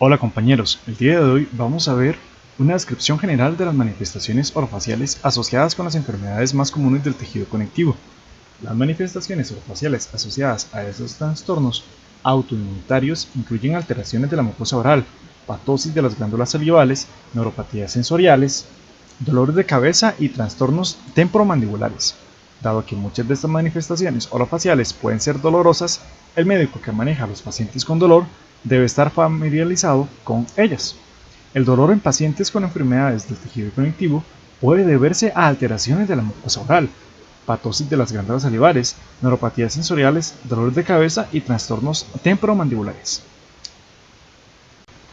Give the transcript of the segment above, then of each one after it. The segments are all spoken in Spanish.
Hola compañeros, el día de hoy vamos a ver una descripción general de las manifestaciones orofaciales asociadas con las enfermedades más comunes del tejido conectivo. Las manifestaciones orofaciales asociadas a esos trastornos autoinmunitarios incluyen alteraciones de la mucosa oral, patosis de las glándulas salivales, neuropatías sensoriales, dolores de cabeza y trastornos temporomandibulares. Dado que muchas de estas manifestaciones orofaciales pueden ser dolorosas, el médico que maneja a los pacientes con dolor debe estar familiarizado con ellas. El dolor en pacientes con enfermedades del tejido conectivo puede deberse a alteraciones de la mucosa oral, patosis de las glándulas salivares, neuropatías sensoriales, dolores de cabeza y trastornos temporomandibulares.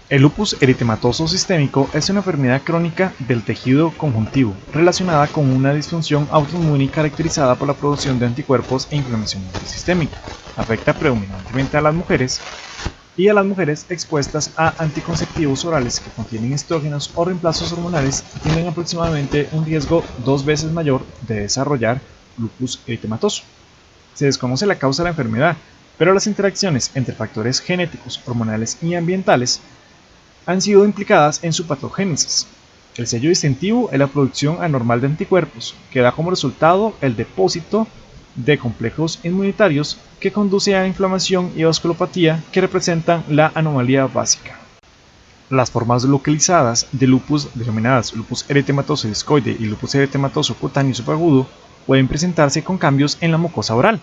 El lupus eritematoso sistémico es una enfermedad crónica del tejido conjuntivo relacionada con una disfunción autoinmune caracterizada por la producción de anticuerpos e inflamación sistémica. Afecta predominantemente a las mujeres y a las mujeres expuestas a anticonceptivos orales que contienen estrógenos o reemplazos hormonales tienen aproximadamente un riesgo 2 veces mayor de desarrollar lupus eritematoso. Se desconoce la causa de la enfermedad, pero las interacciones entre factores genéticos, hormonales y ambientales han sido implicadas en su patogénesis. El sello distintivo es la producción anormal de anticuerpos, que da como resultado el depósito de complejos inmunitarios que conduce a inflamación y vasculopatía que representan la anomalía básica. Las formas localizadas de lupus, denominadas lupus eritematoso discoide y lupus eritematoso cutáneo subagudo, pueden presentarse con cambios en la mucosa oral.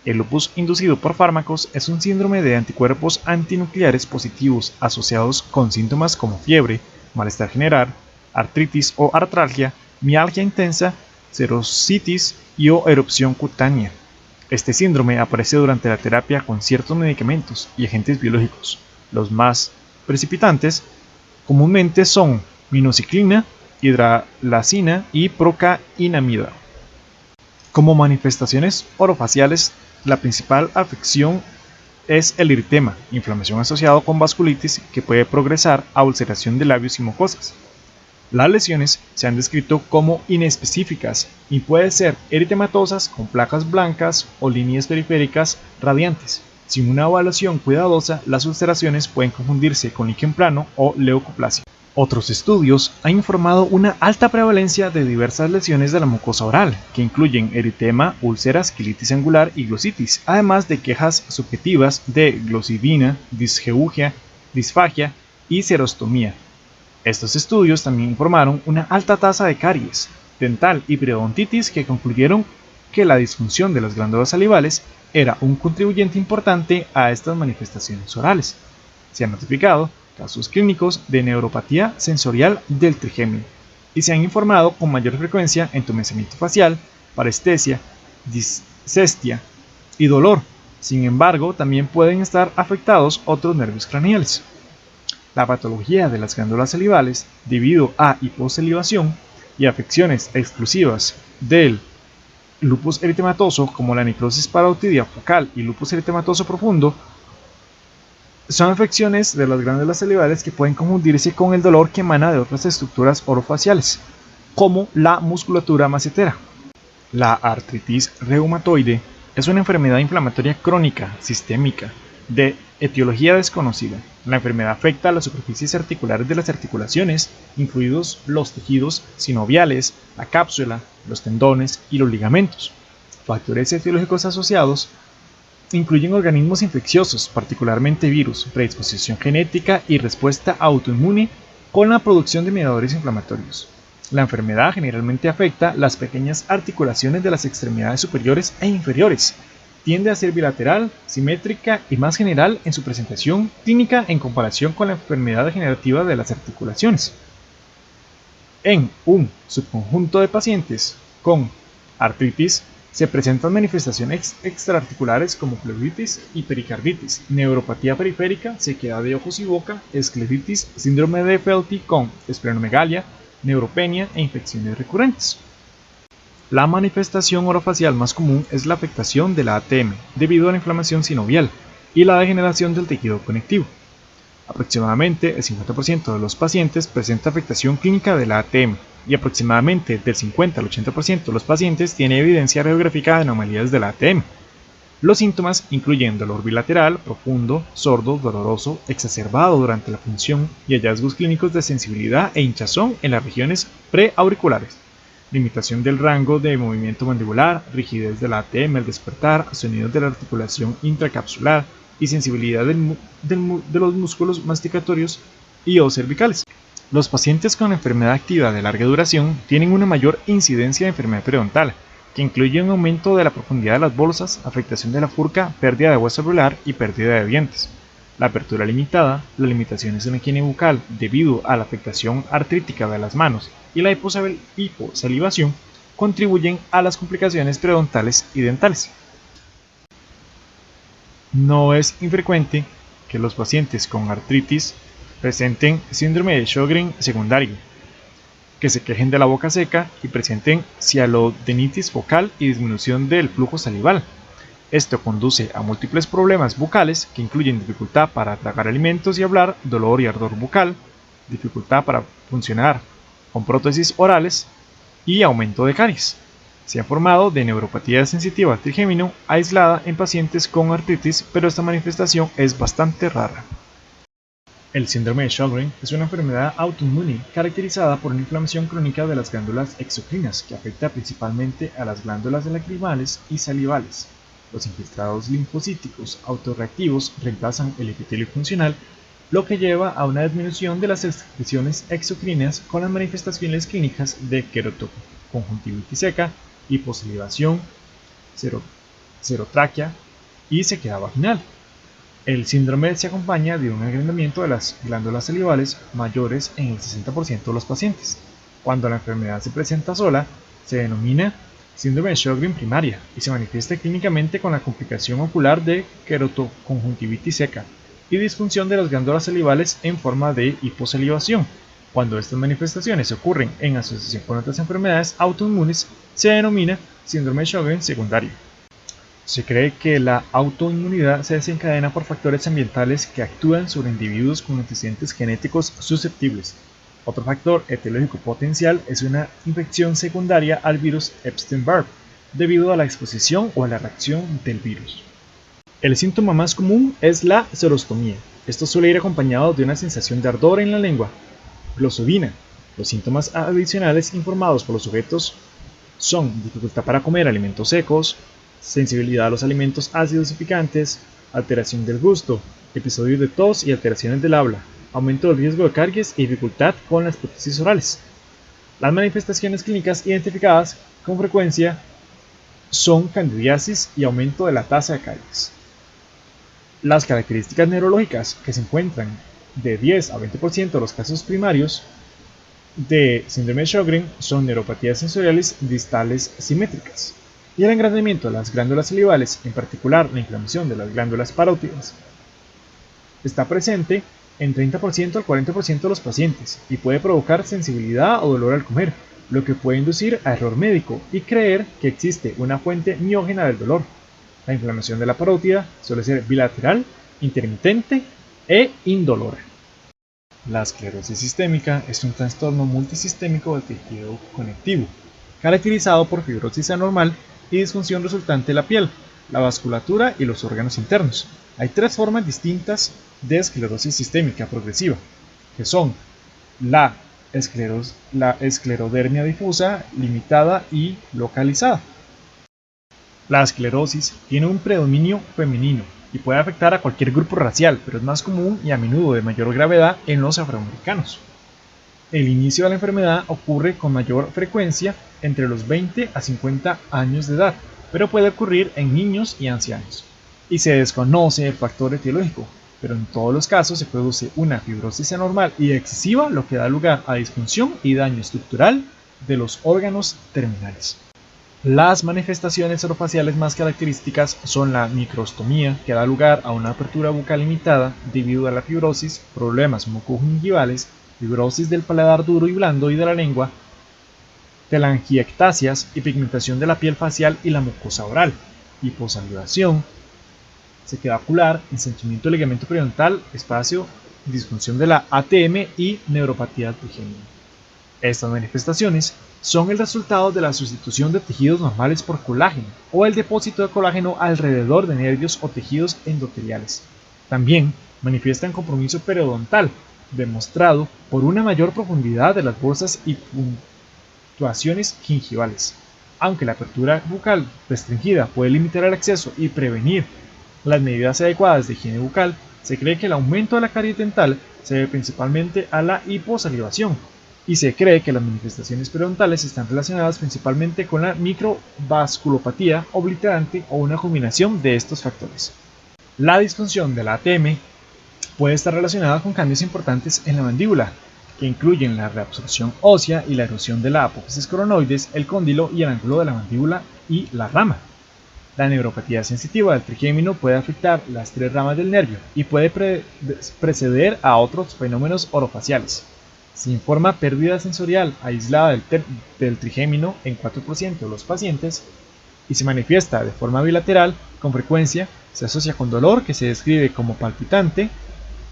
El lupus inducido por fármacos es un síndrome de anticuerpos antinucleares positivos asociados con síntomas como fiebre, malestar general, artritis o artralgia, mialgia intensa, serositis o erupción cutánea. Este síndrome aparece durante la terapia con ciertos medicamentos y agentes biológicos. Los más precipitantes comúnmente son minoxiclina, hidralazina y procainamida. Como manifestaciones orofaciales, la principal afección es el eritema, inflamación asociada con vasculitis que puede progresar a ulceración de labios y mucosas. Las lesiones se han descrito como inespecíficas y pueden ser eritematosas con placas blancas o líneas periféricas radiantes. Sin una evaluación cuidadosa, las ulceraciones pueden confundirse con líquen plano o leucoplasia. Otros estudios han informado una alta prevalencia de diversas lesiones de la mucosa oral, que incluyen eritema, úlceras, quilitis angular y glositis, además de quejas subjetivas de glosidina, disgeugia, disfagia y serostomía. Estos estudios también informaron una alta tasa de caries dental y periodontitis que concluyeron que la disfunción de las glándulas salivales era un contribuyente importante a estas manifestaciones orales. Se han notificado casos clínicos de neuropatía sensorial del trigémino y se han informado con mayor frecuencia entumecimiento facial, parestesia, disestia y dolor. Sin embargo, también pueden estar afectados otros nervios craneales. La patología de las glándulas salivales debido a hiposalivación y afecciones exclusivas del lupus eritematoso como la necrosis parotidia focal y lupus eritematoso profundo son afecciones de las glándulas salivales que pueden confundirse con el dolor que emana de otras estructuras orofaciales, como la musculatura macetera. La artritis reumatoide es una enfermedad inflamatoria crónica, sistémica, de etiología desconocida. La enfermedad afecta a las superficies articulares de las articulaciones, incluidos los tejidos sinoviales, la cápsula, los tendones y los ligamentos. Factores etiológicos asociados incluyen organismos infecciosos, particularmente virus, predisposición genética y respuesta autoinmune con la producción de mediadores inflamatorios. La enfermedad generalmente afecta las pequeñas articulaciones de las extremidades superiores e inferiores. Tiende a ser bilateral, simétrica y más general en su presentación clínica en comparación con la enfermedad degenerativa de las articulaciones. En un subconjunto de pacientes con artritis, se presentan manifestaciones extraarticulares como pleuritis y pericarditis, neuropatía periférica, sequedad de ojos y boca, escleritis, síndrome de Felty con esplenomegalia, neuropenia e infecciones recurrentes. La manifestación orofacial más común es la afectación de la ATM debido a la inflamación sinovial y la degeneración del tejido conectivo. Aproximadamente el 50% de los pacientes presenta afectación clínica de la ATM y aproximadamente del 50 al 80% de los pacientes tiene evidencia radiográfica de anomalías de la ATM. Los síntomas incluyen dolor bilateral, profundo, sordo, doloroso, exacerbado durante la punción y hallazgos clínicos de sensibilidad e hinchazón en las regiones preauriculares, limitación del rango de movimiento mandibular, rigidez de la ATM al despertar, sonidos de la articulación intracapsular y sensibilidad de los músculos masticatorios y o cervicales. Los pacientes con enfermedad activa de larga duración tienen una mayor incidencia de enfermedad periodontal, que incluye un aumento de la profundidad de las bolsas, afectación de la furca, pérdida de hueso alveolar y pérdida de dientes. La apertura limitada, las limitaciones en la higiene bucal debido a la afectación artrítica de las manos y la hiposalivación contribuyen a las complicaciones periodontales y dentales. No es infrecuente que los pacientes con artritis presenten síndrome de Sjögren secundario, que se quejen de la boca seca y presenten cialodenitis focal y disminución del flujo salival. Esto conduce a múltiples problemas bucales que incluyen dificultad para tragar alimentos y hablar, dolor y ardor bucal, dificultad para funcionar con prótesis orales y aumento de caries. Se ha formado de neuropatía sensitiva trigémino aislada en pacientes con artritis, pero esta manifestación es bastante rara. El síndrome de Sjögren es una enfermedad autoinmune caracterizada por una inflamación crónica de las glándulas exocrinas que afecta principalmente a las glándulas lacrimales y salivales. Los infiltrados linfocíticos autorreactivos reemplazan el epitelio funcional, lo que lleva a una disminución de las secreciones exocrinas con las manifestaciones clínicas de queratoconjuntivitis seca, hiposalivación, xerotraquea y sequedad vaginal. El síndrome se acompaña de un agrandamiento de las glándulas salivales mayores en el 60% de los pacientes. Cuando la enfermedad se presenta sola, se denomina síndrome de Sjögren primaria y se manifiesta clínicamente con la complicación ocular de queratoconjuntivitis seca y disfunción de las glándulas salivales en forma de hiposalivación. Cuando estas manifestaciones ocurren en asociación con otras enfermedades autoinmunes, se denomina síndrome de Sjögren secundario. Se cree que la autoinmunidad se desencadena por factores ambientales que actúan sobre individuos con antecedentes genéticos susceptibles. Otro factor etiológico potencial es una infección secundaria al virus Epstein-Barr, debido a la exposición o a la reacción del virus. El síntoma más común es la xerostomía. Esto suele ir acompañado de una sensación de ardor en la lengua. Glosodina. Los síntomas adicionales informados por los sujetos son dificultad para comer alimentos secos, sensibilidad a los alimentos ácidos y picantes, alteración del gusto, episodios de tos y alteraciones del habla, aumento del riesgo de caries y dificultad con las prótesis orales. Las manifestaciones clínicas identificadas con frecuencia son candidiasis y aumento de la tasa de caries. Las características neurológicas que se encuentran de 10 a 20% de los casos primarios de síndrome de Sjögren son neuropatías sensoriales distales simétricas y el engrandamiento de las glándulas salivales, en particular la inflamación de las glándulas parótidas, está presente en 30% al 40% de los pacientes y puede provocar sensibilidad o dolor al comer, lo que puede inducir a error médico y creer que existe una fuente miógena del dolor. La inflamación de la parótida suele ser bilateral, intermitente e indolora. La esclerosis sistémica es un trastorno multisistémico del tejido conectivo, caracterizado por fibrosis anormal y disfunción resultante de la piel, la vasculatura y los órganos internos. Hay tres formas distintas de esclerosis sistémica progresiva, que son la esclerodermia difusa, limitada y localizada. La esclerosis tiene un predominio femenino y puede afectar a cualquier grupo racial, pero es más común y a menudo de mayor gravedad en los afroamericanos. El inicio de la enfermedad ocurre con mayor frecuencia entre los 20 a 50 años de edad, pero puede ocurrir en niños y ancianos. Y se desconoce el factor etiológico, pero en todos los casos se produce una fibrosis anormal y excesiva, lo que da lugar a disfunción y daño estructural de los órganos terminales. Las manifestaciones orofaciales más características son la microstomía, que da lugar a una apertura bucal limitada debido a la fibrosis, problemas mucogingivales, fibrosis del paladar duro y blando y de la lengua, telangiectasias y pigmentación de la piel facial y la mucosa oral, hiposalivación, sequedad ocular, ensanchamiento del ligamento periodontal, espacio, disfunción de la ATM y neuropatía trigémina. Estas manifestaciones son el resultado de la sustitución de tejidos normales por colágeno o el depósito de colágeno alrededor de nervios o tejidos endoteliales. También manifiestan compromiso periodontal, demostrado por una mayor profundidad de las bolsas y puntuaciones gingivales. Aunque la apertura bucal restringida puede limitar el acceso y prevenir las medidas adecuadas de higiene bucal, se cree que el aumento de la caries dental se debe principalmente a la hiposalivación, y se cree que las manifestaciones periodontales están relacionadas principalmente con la microvasculopatía obliterante o una combinación de estos factores. La disfunción de la ATM puede estar relacionada con cambios importantes en la mandíbula, que incluyen la reabsorción ósea y la erosión de la apófisis coronoides, el cóndilo y el ángulo de la mandíbula y la rama. La neuropatía sensitiva del trigémino puede afectar las tres ramas del nervio y puede preceder a otros fenómenos orofaciales. Se informa pérdida sensorial aislada del trigémino en 4% de los pacientes y se manifiesta de forma bilateral. Con frecuencia se asocia con dolor que se describe como palpitante,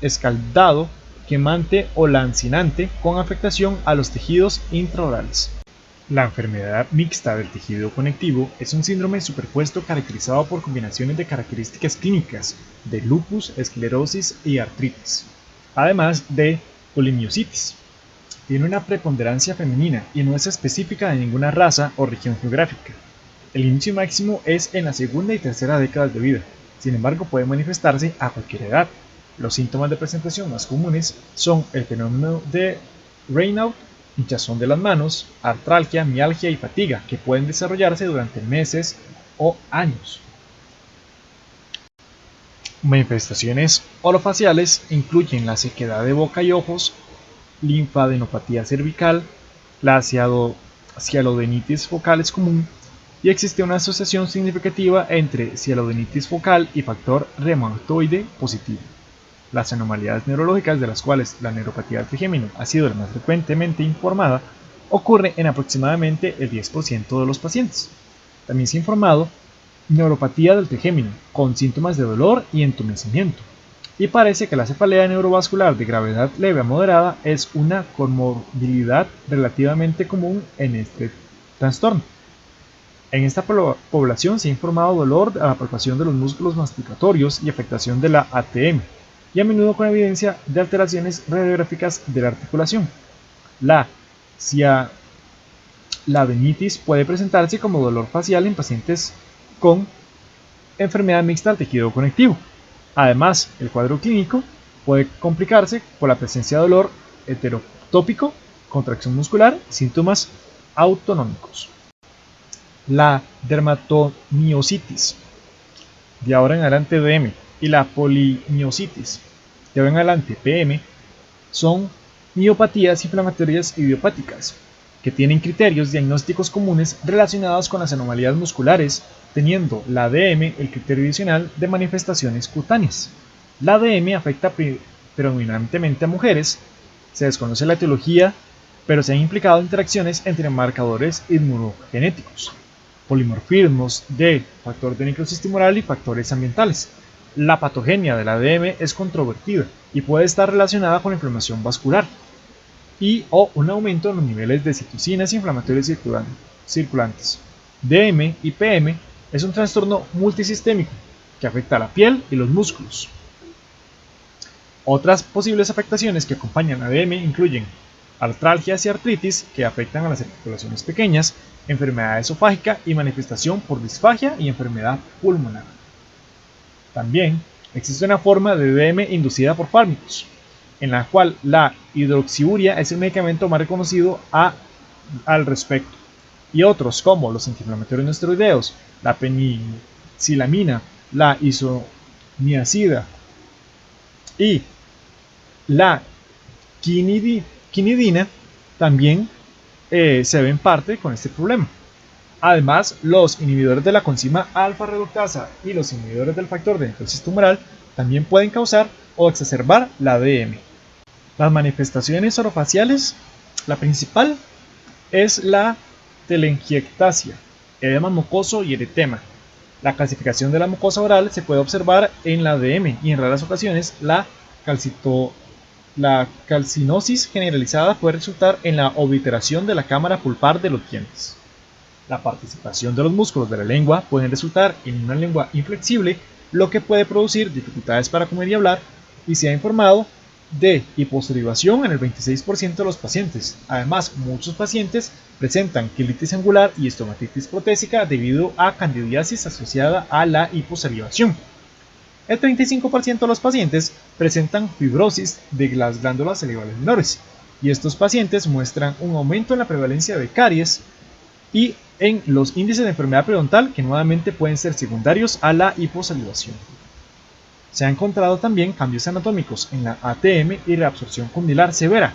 escaldado, quemante o lancinante con afectación a los tejidos intraorales. La enfermedad mixta del tejido conectivo es un síndrome superpuesto caracterizado por combinaciones de características clínicas de lupus, esclerosis y artritis, además de polimiositis. Tiene una preponderancia femenina y no es específica de ninguna raza o región geográfica. El inicio máximo es en la segunda y tercera décadas de vida, sin embargo puede manifestarse a cualquier edad. Los síntomas de presentación más comunes son el fenómeno de Raynaud, hinchazón de las manos, artralgia, mialgia y fatiga, que pueden desarrollarse durante meses o años. Manifestaciones orofaciales incluyen la sequedad de boca y ojos, linfadenopatía cervical, la cialodenitis focal es común y existe una asociación significativa entre cialodenitis focal y factor reumatoide positivo. Las anomalías neurológicas de las cuales la neuropatía del trigémino ha sido la más frecuentemente informada ocurre en aproximadamente el 10% de los pacientes. También se ha informado neuropatía del trigémino con síntomas de dolor y entumecimiento, y parece que la cefalea neurovascular de gravedad leve a moderada es una comorbilidad relativamente común en este trastorno. En esta población se ha informado dolor a la palpación de los músculos masticatorios y afectación de la ATM, y a menudo con evidencia de alteraciones radiográficas de la articulación. La cialodenitis puede presentarse como dolor facial en pacientes con enfermedad mixta del tejido conectivo. Además, el cuadro clínico puede complicarse por la presencia de dolor heterotópico, contracción muscular y síntomas autonómicos. La dermatomiositis, de ahora en adelante DM, y la polimiositis, de ahora en adelante PM, son miopatías inflamatorias idiopáticas que tienen criterios diagnósticos comunes relacionados con las anomalías musculares, teniendo la DM el criterio adicional de manifestaciones cutáneas. La DM afecta predominantemente a mujeres, se desconoce la etiología, pero se han implicado interacciones entre marcadores inmunogenéticos, polimorfismos de factor de necrosis tumoral y factores ambientales. La patogenia de la DM es controvertida y puede estar relacionada con inflamación vascular y o un aumento en los niveles de citocinas inflamatorias circulantes. DM y PM es un trastorno multisistémico que afecta a la piel y los músculos. Otras posibles afectaciones que acompañan a DM incluyen artralgias y artritis que afectan a las articulaciones pequeñas, enfermedad esofágica y manifestación por disfagia y enfermedad pulmonar. También existe una forma de DM inducida por fármacos, en la cual la hidroxiuria es el medicamento más reconocido al respecto, y otros como los antiinflamatorios no esteroideos, la penicilamina, la isoniazida y la quinidina también se ven parte con este problema. Además, los inhibidores de la coenzima alfa reductasa y los inhibidores del factor de necrosis tumoral también pueden causar o exacerbar la DM. Las manifestaciones orofaciales, la principal es la telangiectasia, edema mucoso y eritema. La calcificación de la mucosa oral se puede observar en la DM y en raras ocasiones la La calcinosis generalizada puede resultar en la obliteración de la cámara pulpar de los dientes. La participación de los músculos de la lengua puede resultar en una lengua inflexible, lo que puede producir dificultades para comer y hablar, y se ha informado de hiposalivación en el 26% de los pacientes. Además, muchos pacientes presentan quilitis angular y estomatitis protésica debido a candidiasis asociada a la hiposalivación. El 35% de los pacientes presentan fibrosis de las glándulas salivales menores, y estos pacientes muestran un aumento en la prevalencia de caries y en los índices de enfermedad periodontal, que nuevamente pueden ser secundarios a la hiposalivación. Se han encontrado también cambios anatómicos en la ATM y reabsorción condilar severa,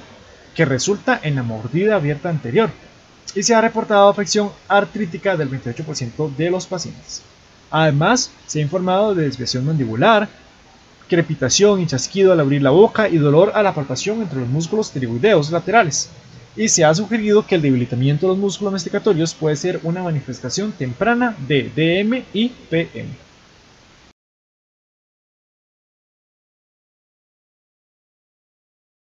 que resulta en la mordida abierta anterior, y se ha reportado afección artrítica del 28% de los pacientes. Además, se ha informado de desviación mandibular, crepitación y chasquido al abrir la boca y dolor a la palpación entre los músculos pterigoideos laterales. Y se ha sugerido que el debilitamiento de los músculos masticatorios puede ser una manifestación temprana de DM y PM.